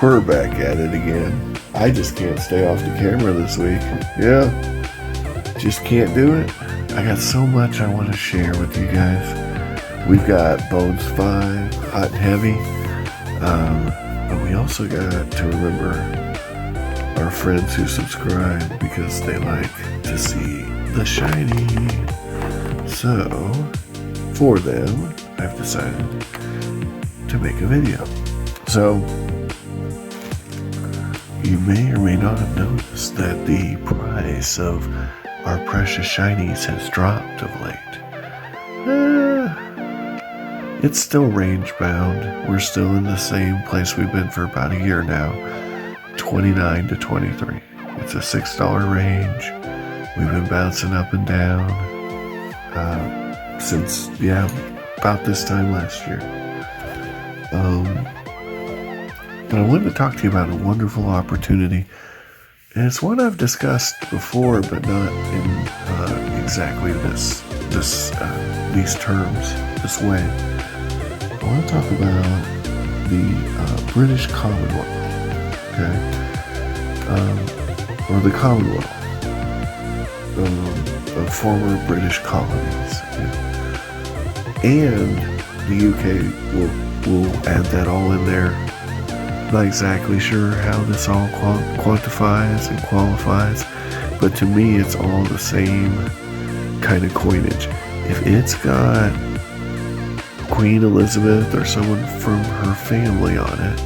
We're back at it again. I just can't stay off the camera this week. Yeah, just can't do it. I got so much I want to share with you guys. We've got Bones 5, Hot and Heavy. But we also got to remember our friends who subscribe because they like to see the shiny. So, for them, I've decided to make a video. So, you may or may not have noticed that the price of our precious shinies has dropped of late. It's still range bound. We're still in the same place we've been for about a year now, 29 to 23. It's a $6 range. We've been bouncing up and down since, about this time last year. But I wanted to talk to you about a wonderful opportunity. And it's one I've discussed before, but not in exactly these terms, this way. I want to talk about the British Commonwealth, okay? Or the Commonwealth of former British colonies. Okay? And the UK will add that all in there. Not exactly sure how this all quantifies and qualifies, but to me it's all the same kind of coinage. If it's got Queen Elizabeth or someone from her family on it,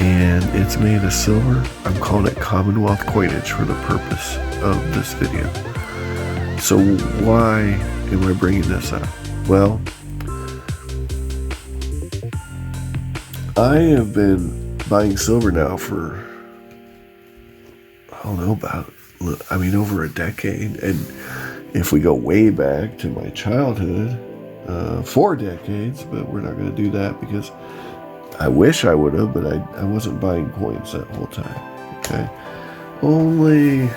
and it's made of silver, I'm calling it Commonwealth coinage for the purpose of this video. So why am I bringing this up? Well, I have been buying silver now for, over a decade. And if we go way back to my childhood, 4 decades, but we're not going to do that because I wish I would have, but I wasn't buying coins that whole time. Okay. Only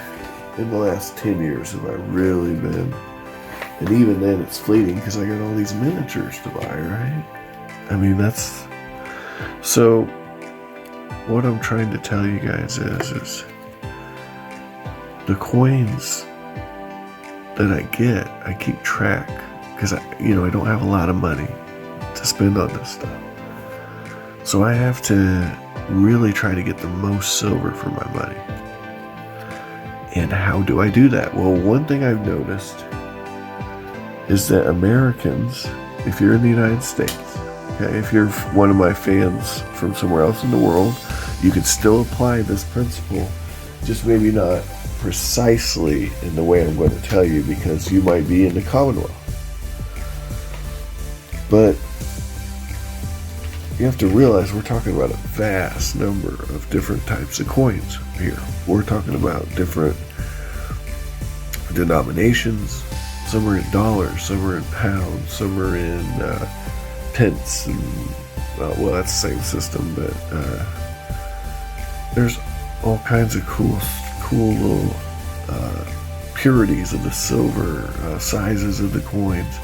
in the last 10 years have I really been, and even then it's fleeting because I got all these miniatures to buy, right? So what I'm trying to tell you guys is the coins that I get, I keep track because I don't have a lot of money to spend on this stuff. So I have to really try to get the most silver for my money. And how do I do that? Well, one thing I've noticed is that Americans, if you're in the United States, okay, if you're one of my fans from somewhere else in the world, you can still apply this principle, just maybe not precisely in the way I'm going to tell you because you might be in the Commonwealth. But you have to realize we're talking about a vast number of different types of coins here. We're talking about different denominations. Some are in dollars, some are in pounds, some are in pence, and that's the same system, but there's all kinds of cool little purities of the silver, sizes of the coins.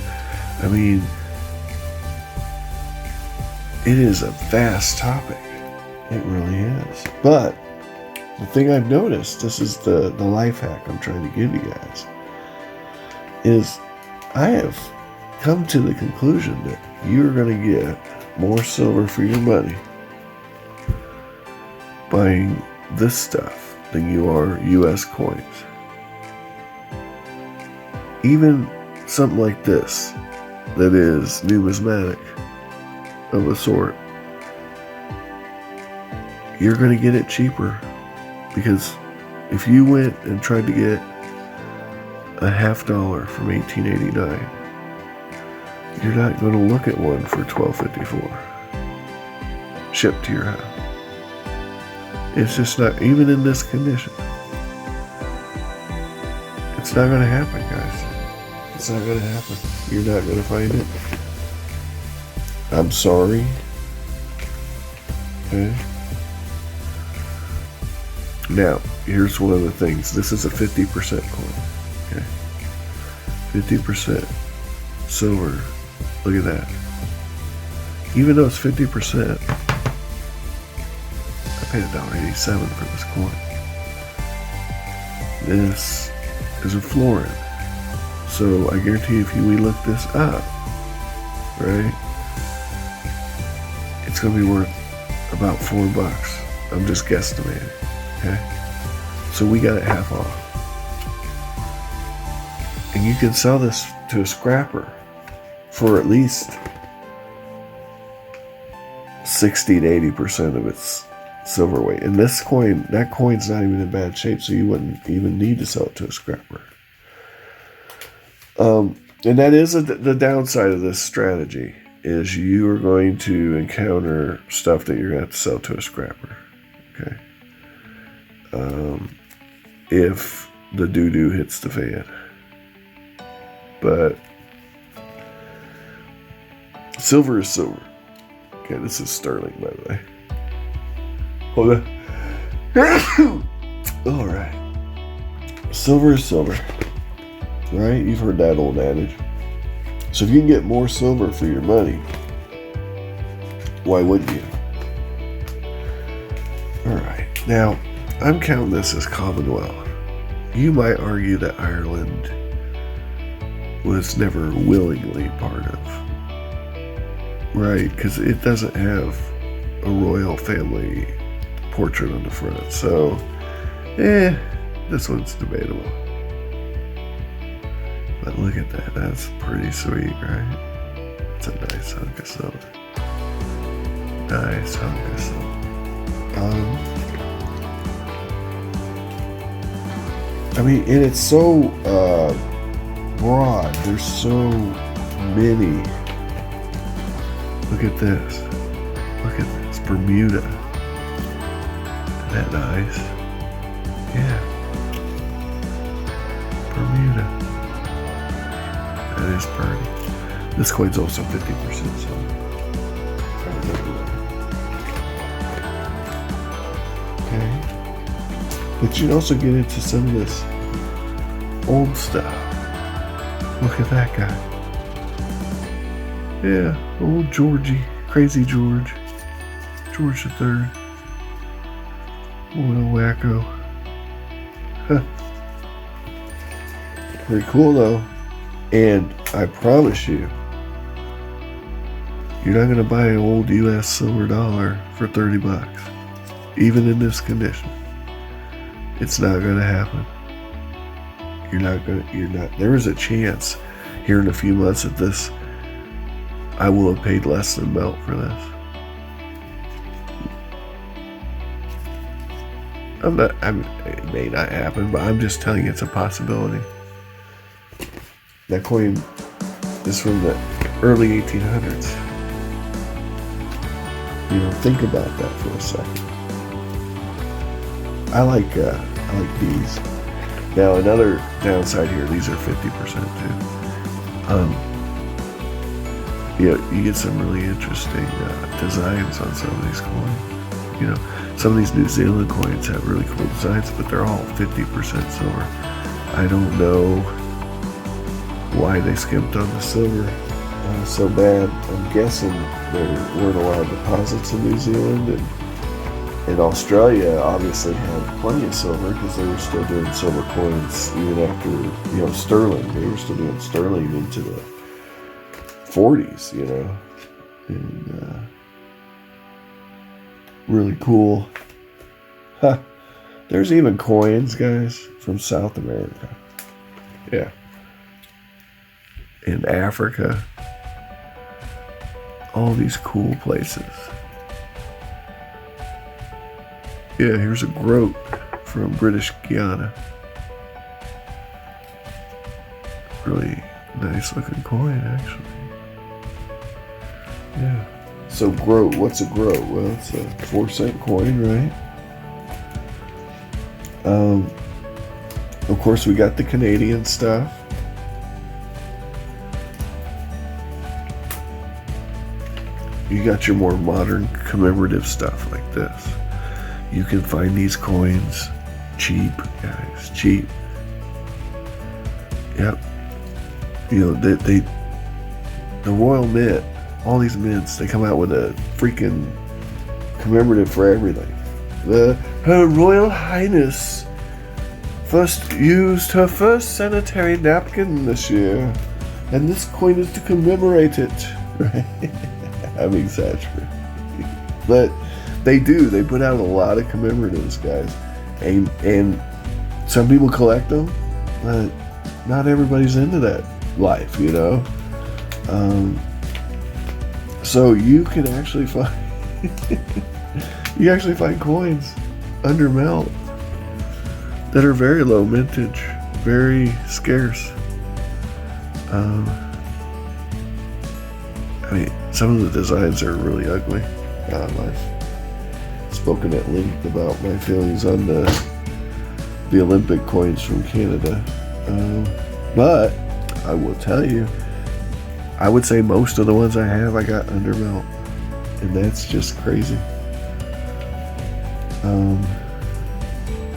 It is a vast topic. It really is. But the thing I've noticed, this is the life hack I'm trying to give you guys, is I have come to the conclusion that you're going to get more silver for your money buying this stuff than you are US coins. Even something like this that is numismatic of a sort, you're going to get it cheaper, because if you went and tried to get a $50 from 1889, you're not going to look at one for $12.54 shipped to your house. It's just not, even in this condition. It's not going to happen, guys. It's not going to happen. You're not going to find it. I'm sorry. Okay. Now, here's one of the things. This is a 50% coin. Okay. 50% silver. Look at that. Even though it's 50%, paid $1.87 for this coin. This is a florin. So I guarantee if we look this up, right, it's going to be worth about $4. I'm just guesstimating. Okay? So we got it half off. And you can sell this to a scrapper for at least 60 to 80% of its silver weight. And this coin, that coin's not even in bad shape, so you wouldn't even need to sell it to a scrapper. And that is the downside of this strategy, is you are going to encounter stuff that you're going to have to sell to a scrapper. Okay. If the doo-doo hits the fan. But silver is silver. Okay, this is sterling, by the way. Hold on. All right. Silver is silver. Right? You've heard that old adage. So if you can get more silver for your money, why wouldn't you? All right. Now, I'm counting this as Commonwealth. You might argue that Ireland was never willingly part of. Right? Because it doesn't have a royal family portrait on the front. So, this one's debatable. But look at that. That's pretty sweet, right? It's a nice hunk of silver. Nice hunk of silver. I mean, and it's so broad. There's so many. Look at this. Look at this. Bermuda. Isn't that nice? Yeah. Bermuda. That is pretty. This coin's also 50% silver. Okay. But you can also get into some of this old stuff. Look at that guy. Yeah, old Georgie. Crazy George. George III. What a wacko. Huh. Pretty cool though. And I promise you, you're not going to buy an old US silver dollar for $30. Even in this condition. It's not going to happen. There is a chance here in a few months that this, I will have paid less than melt for this. It may not happen, but I'm just telling you it's a possibility. That coin is from the early 1800s. Think about that for a second. I like these. Now another downside here, these are 50% too. You get some really interesting designs on some of these coins. Some of these New Zealand coins have really cool designs, but they're all 50% silver. I don't know why they skimped on the silver so bad. I'm guessing there weren't a lot of deposits in New Zealand, and Australia obviously had plenty of silver because they were still doing silver coins even after, sterling. They were still doing sterling into the 40s, and really cool. Huh. There's even coins, guys, from South America. Yeah. In Africa. All these cool places. Yeah, here's a groat from British Guiana. Really nice looking coin, actually. Yeah. So groat, what's a groat? Well, it's a 4-cent coin, right? Of course, we got the Canadian stuff. You got your more modern commemorative stuff like this. You can find these coins cheap, guys, cheap. Yep. The Royal Mint, all these mints, they come out with a freaking commemorative for everything. Her Royal Highness first used her first sanitary napkin this year, and this coin is to commemorate it. Right? I'm exaggerating, but they do. They put out a lot of commemoratives, guys, and some people collect them, but not everybody's into that life, you know. So you can actually find coins under melt that are very low mintage, very scarce. I mean, some of the designs are really ugly. I've spoken at length about my feelings on the Olympic coins from Canada. But I will tell you, I would say most of the ones I have, I got under melt, and that's just crazy.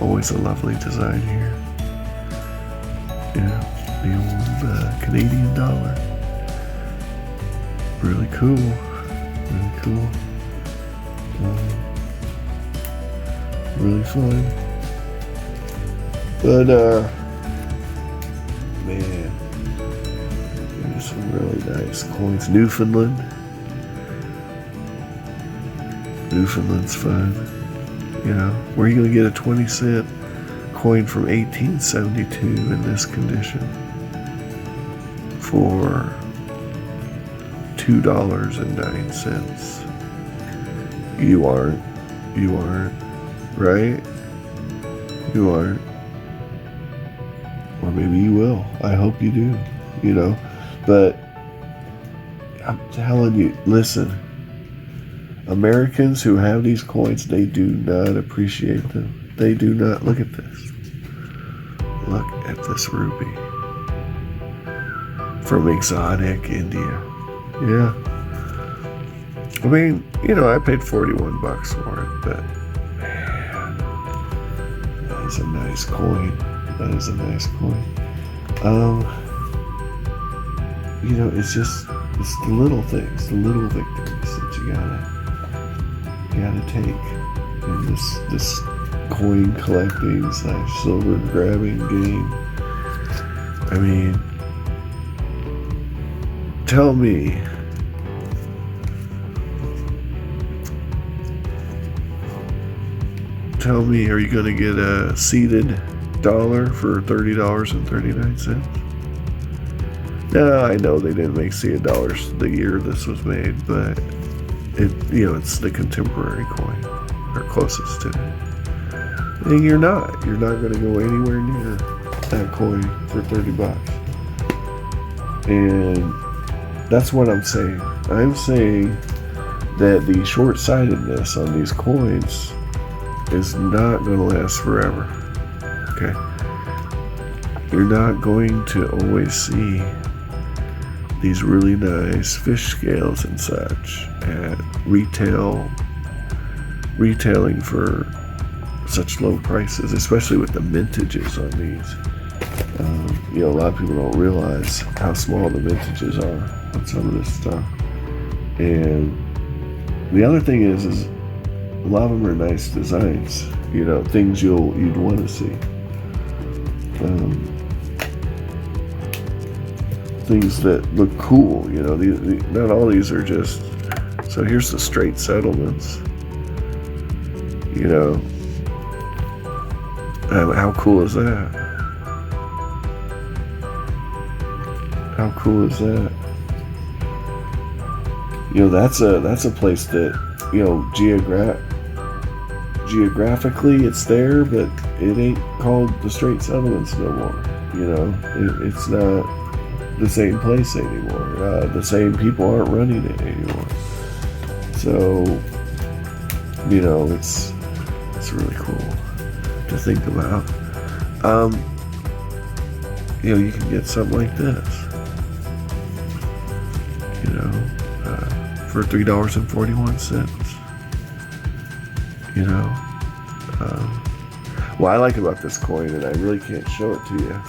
Always a lovely design here. Yeah, the old Canadian dollar. Really cool. Really cool. Really fun. But man, there's some really nice coins. Newfoundland's fun. You know, where are you gonna get a 20-cent coin from 1872 in this condition for $2.09? You aren't, right? You aren't. Or maybe you will. I hope you do, you know. But I'm telling you, listen, Americans who have these coins, they do not appreciate them. They do not. Look at this. Look at this ruby from exotic India. Yeah. I mean, you know, I paid $41 for it, but man, that is a nice coin. That is a nice coin. You know, it's the little things, the little victories that you gotta take in this coin collecting / silver grabbing game. I mean, tell me, are you going to get a seeded dollar for $30.39? No, I know they didn't make seeded dollars the year this was made, but it's the contemporary coin, or closest to it. And you're not going to go anywhere near that coin for $30. And that's what I'm saying. I'm saying that the short-sightedness on these coins is not going to last forever. Okay? You're not going to always see these really nice fish scales and such at retailing for such low prices, especially with the mintages on these. A lot of people don't realize how small the mintages are on some of this stuff. And the other thing is a lot of them are nice designs, things you'd want to see. Things that look cool, not all these are just. So here's the straight settlements. How cool is that? How cool is that? That's a place that, geographically it's there, but it ain't called the straight settlements no more. It's not the same place anymore. The same people aren't running it anymore. So, it's really cool to think about. You can get something like this, for $3.41. What I like about this coin, and I really can't show it to you,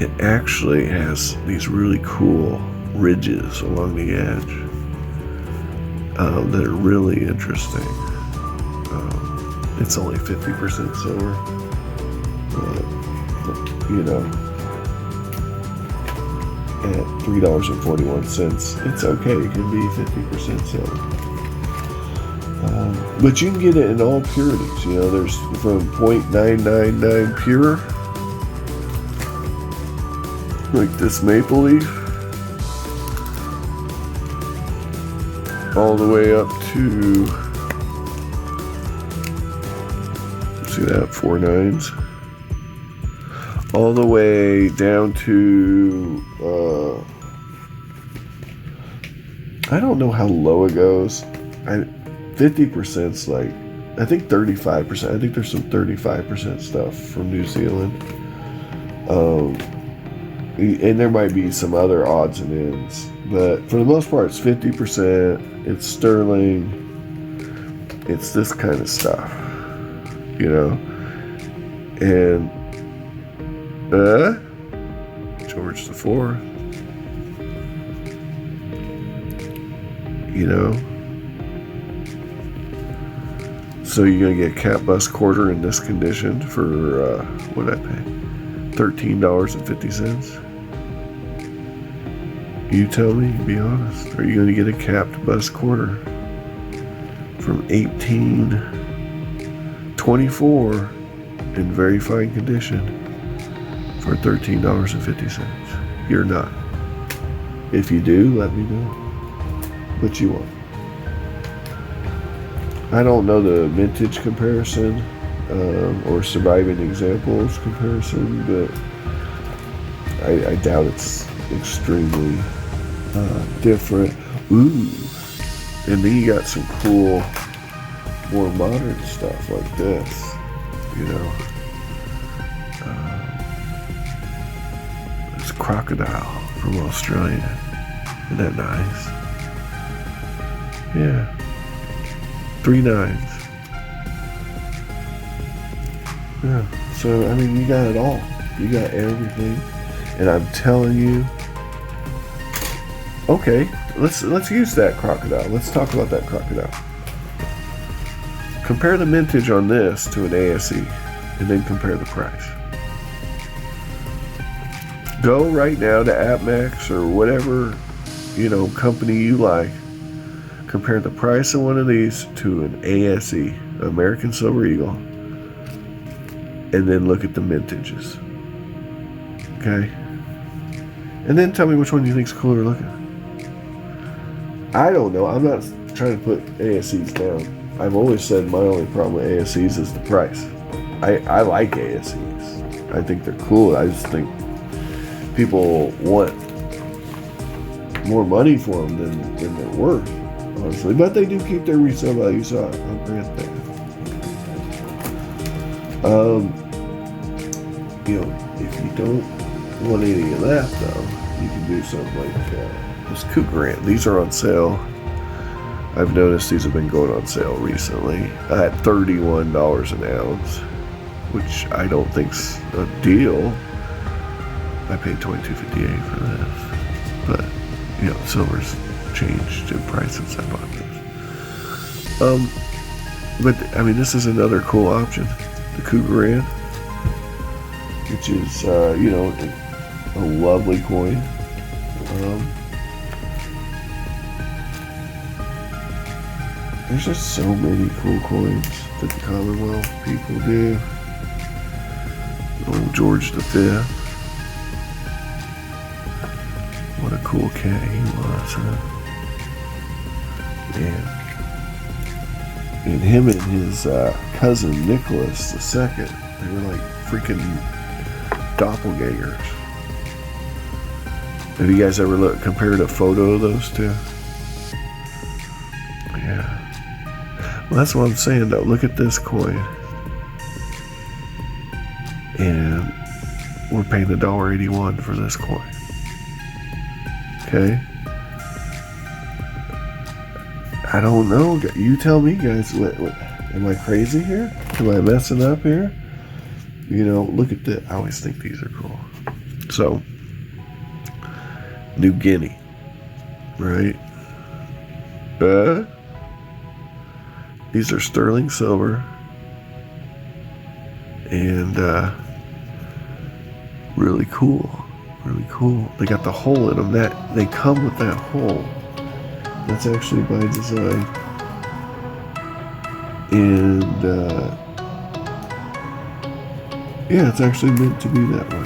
it actually has these really cool ridges along the edge that are really interesting. It's only 50% silver. You know, at $3.41, it's okay. It can be 50% silver. But you can get it in all purities. You know, there's from 0.999 pure, like this maple leaf, all the way up to, see that, 4 nines, all the way down to, I don't know how low it goes. 50%'s like, I think 35%. I think there's some 35% stuff from New Zealand. And there might be some other odds and ends, but for the most part, it's 50%. It's sterling. It's this kind of stuff, you know. And George IV, you know. So you're gonna get a cap bus quarter in this condition for what did I pay? $13.50. You tell me, be honest. Are you gonna get a capped bus quarter from 1824 in very fine condition for $13.50? You're not. If you do, let me know what you want. I don't know the mintage comparison or surviving examples comparison, but I doubt it's extremely different. Ooh, and then you got some cool, more modern stuff like this, you know. This crocodile from Australia. Isn't that nice? Yeah. 3 nines. Yeah. So, I mean, you got it all. You got everything. And I'm telling you, okay, let's use that crocodile. Let's talk about that crocodile. Compare the mintage on this to an ASE, and then compare the price. Go right now to AppMax or whatever, you know, company you like. Compare the price of one of these to an ASE, American Silver Eagle, and then look at the mintages. Okay? And then tell me which one you think's cooler looking. I don't know. I'm not trying to put ASEs down. I've always said my only problem with ASEs is the price. I like ASEs. I think they're cool. I just think people want more money for them than they're worth, honestly. But they do keep their resale value, so I'll grant that. You know, if you don't want any of that, though, you can do something like this Cougarant. These are on sale. I've noticed these have been going on sale recently at $31 an ounce, which I don't think's a deal. I paid $22.58 for this, but you know, silver's changed in price since I bought this. But I mean, this is another cool option, the Cougarant, which is you know, a lovely coin. There's just so many cool coins that the Commonwealth people do. Old George V. What a cool cat he was, huh? Man. And him and his cousin Nicholas II, they were like freaking doppelgangers. Have you guys ever compared a photo of those two? Yeah. Well, that's what I'm saying, though. Look at this coin. And we're paying $1.81 for this coin. Okay? I don't know. You tell me, guys. What, am I crazy here? Am I messing up here? You know, look at this. I always think these are cool. So, New Guinea. Right? These are sterling silver. And really cool. Really cool. They got the hole in them. They come with that hole. That's actually by design. And yeah, it's actually meant to be that way.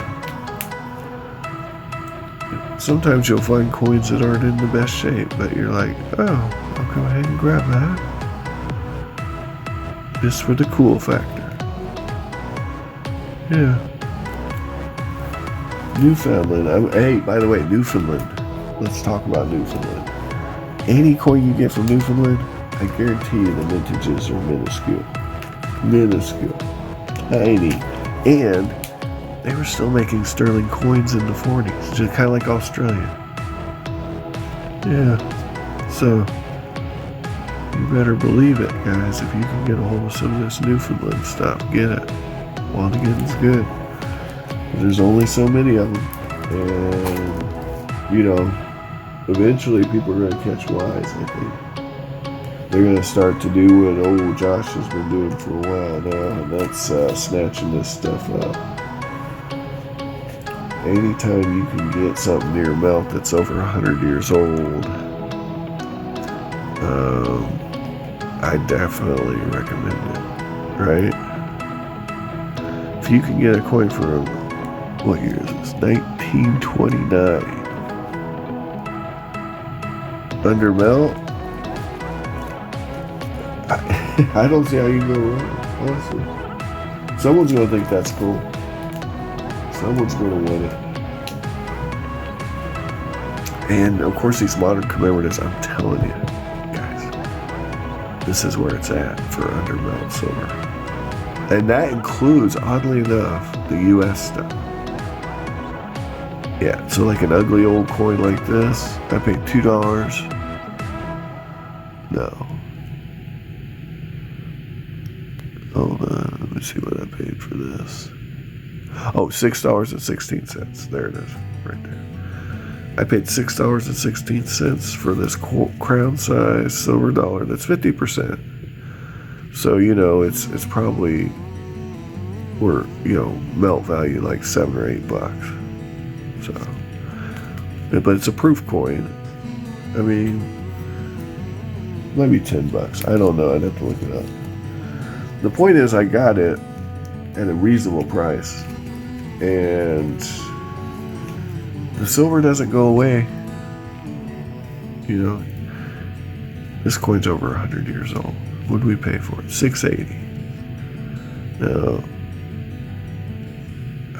Sometimes you'll find coins that aren't in the best shape, but you're like, oh, I'll go ahead and grab that. Just for the cool factor. Yeah. Newfoundland. Hey, by the way, Newfoundland. Let's talk about Newfoundland. Any coin you get from Newfoundland, I guarantee you the mintages are minuscule. Minuscule. Tiny. And they were still making sterling coins in the 40s, just kind of like Australia. Yeah. So, you better believe it, guys. If you can get a hold of some of this Newfoundland stuff, get it while the getting's good. There's only so many of them. And, you know, eventually people are going to catch wise, I think. They're going to start to do what old Josh has been doing for a while now, and that's snatching this stuff up. Anytime you can get something near melt that's over 100 years old, I definitely recommend it, right? If you can get a coin from, what year is this? 1929. Under melt, I don't see how you can go wrong, honestly. Someone's going to think that's cool. Someone's going to win it. And, of course, these modern commemoratives, I'm telling you, guys, this is where it's at for undermelt silver. And that includes, oddly enough, the U.S. stuff. Yeah, so like an ugly old coin like this, I paid $2. No. Hold on, let me see what I paid for this. Oh, $6.16. There it is, right there. I paid $6.16 for this crown size silver dollar. That's 50%. So, you know, it's probably, or, you know, melt value like $7 or $8. So, but it's a proof coin. I mean, maybe $10. I don't know. I'd have to look it up. The point is, I got it at a reasonable price, and the silver doesn't go away. You know, this coin's over 100 years old. What did we pay for it? $6.80. Now,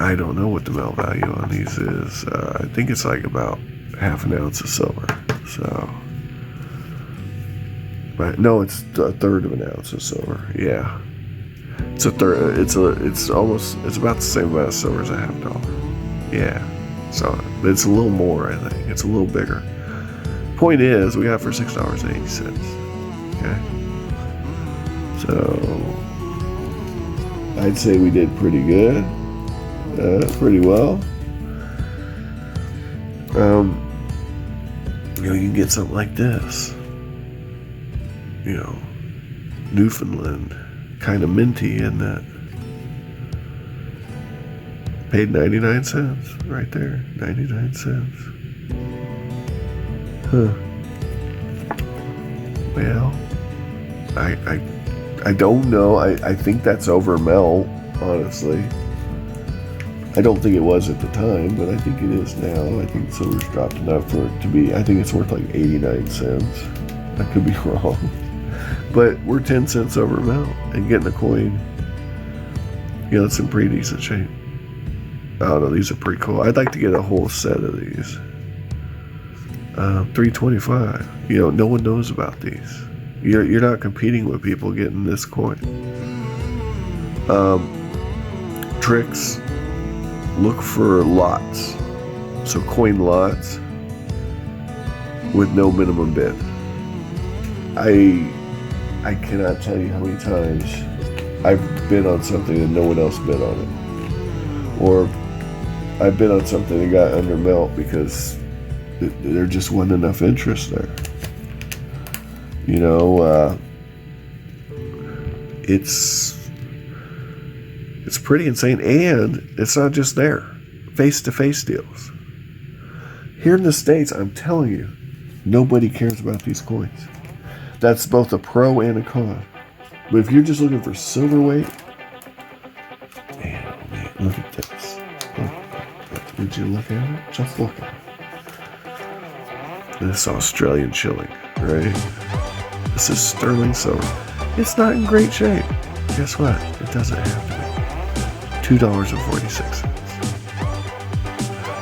I don't know what the melt value on these is. I think it's like about half an ounce of silver. So, right? No, it's a third of an ounce of silver. Yeah, it's a third. It's about the same amount of silver as a $0.50. Yeah, so but it's a little more. I think it's a little bigger. Point is, we got it for $6.80. Okay, so I'd say we did pretty good. Pretty well. You know, you can get something like this. You know, Newfoundland, kind of minty in that. Paid 99 cents right there. 99 cents. Huh. Well, I don't know. I think that's over melt, honestly. I don't think it was at the time, but I think it is now. I think silver's dropped enough for it to be, I think it's worth like 89 cents. I could be wrong. But we're 10 cents over melt, and getting a coin, you know, it's in pretty decent shape. I don't know, these are pretty cool. I'd like to get a whole set of these. $3.25. You know, no one knows about these. You're not competing with people getting this coin. Tricks. Look for lots. So coin lots with no minimum bid. I cannot tell you how many times I've bid on something and no one else bid on it. Or I've bid on something that got under melt because there just wasn't enough interest there. You know, It's pretty insane, and it's not just there. Face-to-face deals. Here in the States, I'm telling you, nobody cares about these coins. That's both a pro and a con. But if you're just looking for silver weight, man, oh man, look at this. Look, would you look at it? Just look at it. This Australian shilling, right? This is sterling silver. It's not in great shape. Guess what? It doesn't have to be. $2.46.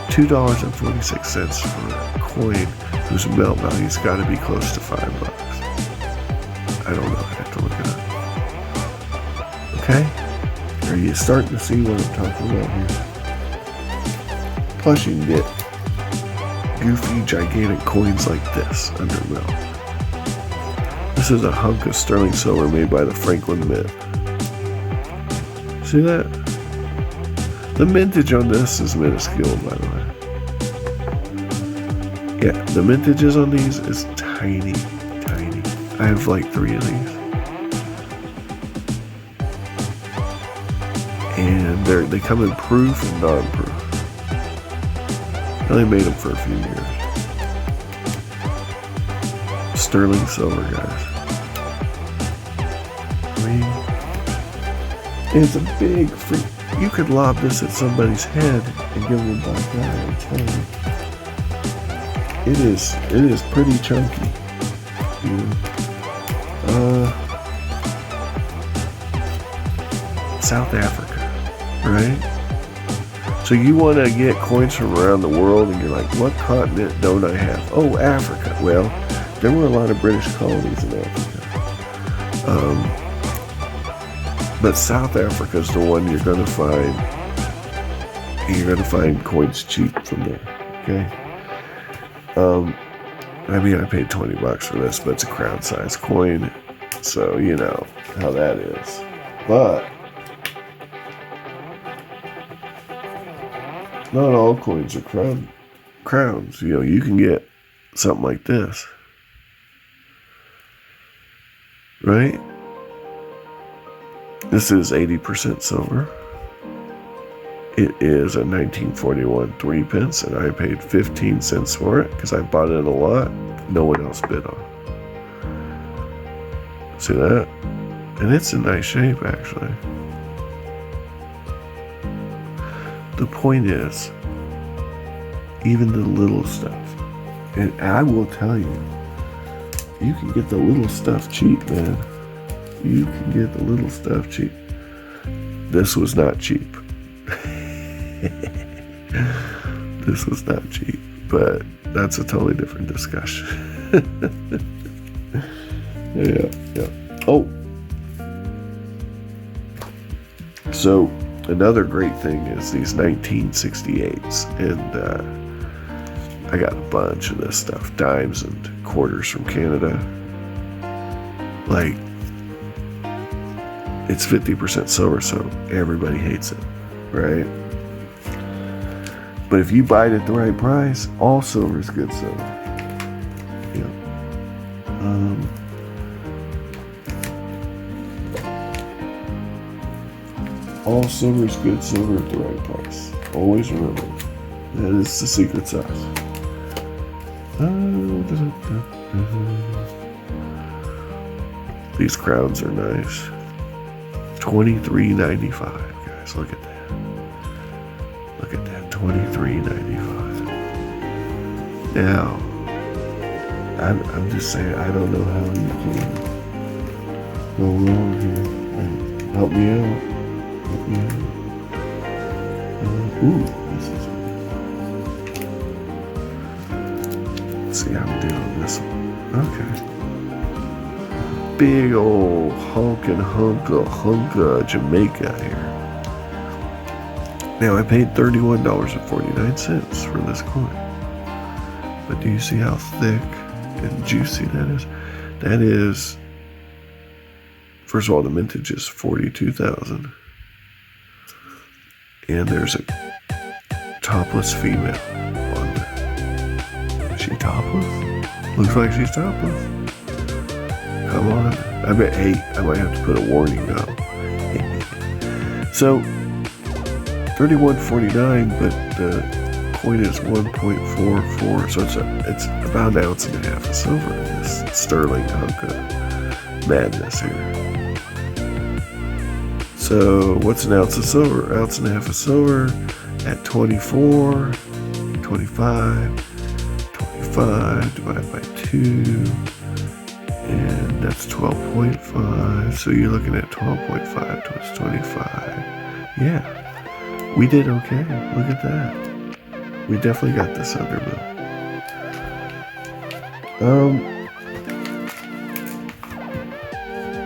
$2.46 for a coin whose melt value's got to be close to $5. I don't know. I have to look it up. Okay? Are you starting to see what I'm talking about here? Plus, you can get goofy, gigantic coins like this under melt. This is a hunk of sterling silver made by the Franklin Mint. See that? The mintage on this is minuscule, by the way. Yeah, the mintages on these is tiny, tiny. I have like 3 of these. And they come in proof and non-proof. I only made them for a few years. Sterling silver, guys. I mean, it's a big freak. You could lob this at somebody's head and give them a black eye, I'm telling you. It is pretty chunky. You know? South Africa, right? So you want to get coins from around the world and you're like, what continent don't I have? Oh, Africa. Well, there were a lot of British colonies in Africa. But South Africa is the one you're going to find. You're going to find coins cheap from there. Okay. I mean, I paid $20 for this, but it's a crown size coin, so you know how that is. But not all coins are crowns. You know, you can get something like this, right? This is 80% silver. It is a 1941 3 pence, and I paid 15 cents for it because I bought it a lot. No one else bid on. See that? And it's in nice shape, actually. The point is, even the little stuff, and I will tell you, you can get the little stuff cheap, man. You can get the little stuff cheap. This was not cheap. This was not cheap, but that's a totally different discussion. Yeah. Oh, so another great thing is these 1968s, and I got a bunch of this stuff, dimes and quarters from Canada. Like, it's 50% silver, so everybody hates it, right? But if you buy it at the right price, all silver is good silver. Yeah. All silver is good silver at the right price. Always remember that is the secret sauce. These crowns are nice. $23.95, guys. Look at that. Look at that. $23.95. Now, I'm just saying, I don't know how you can go wrong here. Help me out. Help me out. Ooh, this is good. Let's see how we do on this one. Okay. Big old hunka Jamaica here. Now, I paid $31.49 for this coin. But do you see how thick and juicy that is? That is, first of all, the mintage is 42,000. And there's a topless female on there. Is she topless? Looks like she's topless. Come on. I'm at 8. I might have to put a warning though. So 31.49, but the coin is 1.44, so it's about an ounce and a half of silver in this sterling hunk of madness here. So what's an ounce of silver? Ounce and a half of silver at 24, 25 divided by 2, and that's 12.5. So you're looking at 12.5 times 25. Yeah, we did okay. Look at that. We definitely got this under bill.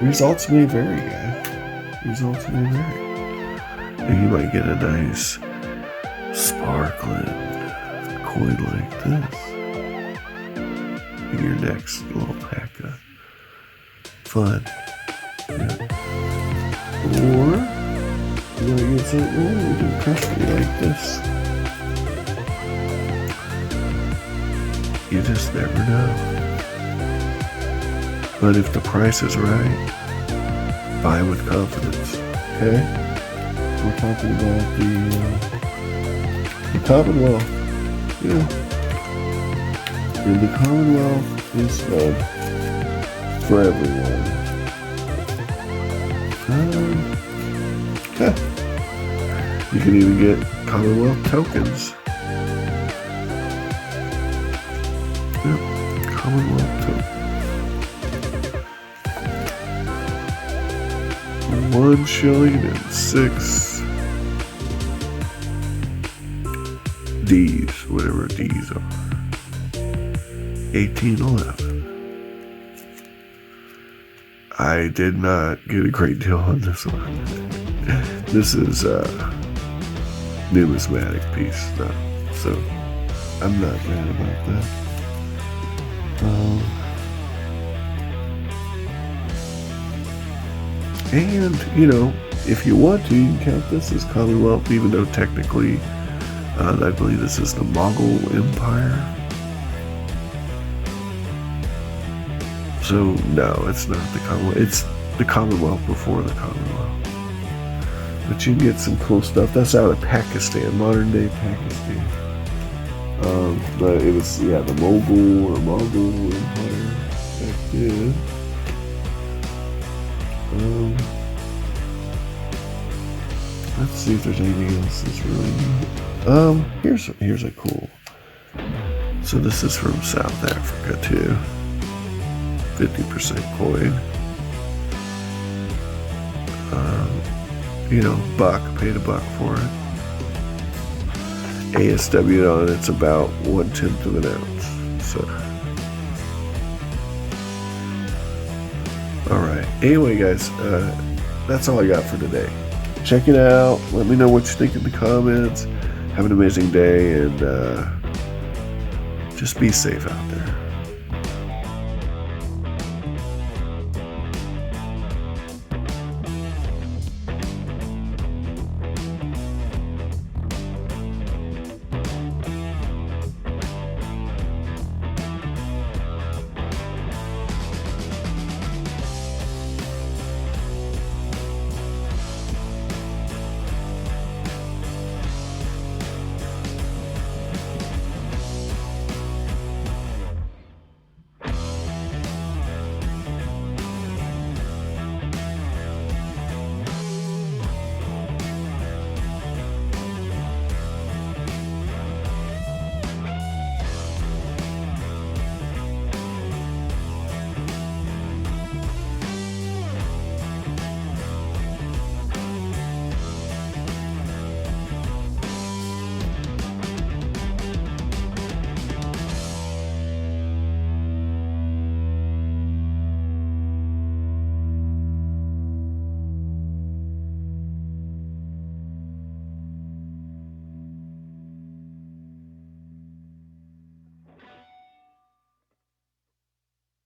Results may vary, guys. Results may vary. And you might get a nice sparkling coin like this in your next little pack of fun. Yeah. Or you might get something really impressive like this. You just never know. But if the price is right, buy with confidence. Okay? We're talking about the Commonwealth. Yeah. And the Commonwealth is fun for everyone. Yeah. You can even get Commonwealth tokens. Yep. Commonwealth tokens. 1 shilling and 6 D's, whatever D's are. 1811. I did not get a great deal on this one. This is a numismatic piece stuff, so I'm not mad about that. And, you know, if you want to, you can count this as Commonwealth, even though technically, I believe this is the Mughal Empire. So, no, it's not the Commonwealth. It's the Commonwealth before the Commonwealth. But you can get some cool stuff. That's out of Pakistan, modern day Pakistan. But it was, the Mughal Empire back then. Let's see if there's anything else that's really neat. Here's a cool. So this is from South Africa too. 50% coin. Buck, paid $1 for it. ASW on it's about 1/10 of an ounce. So, all right. Anyway, guys, that's all I got for today. Check it out. Let me know what you think in the comments. Have an amazing day, and just be safe out there.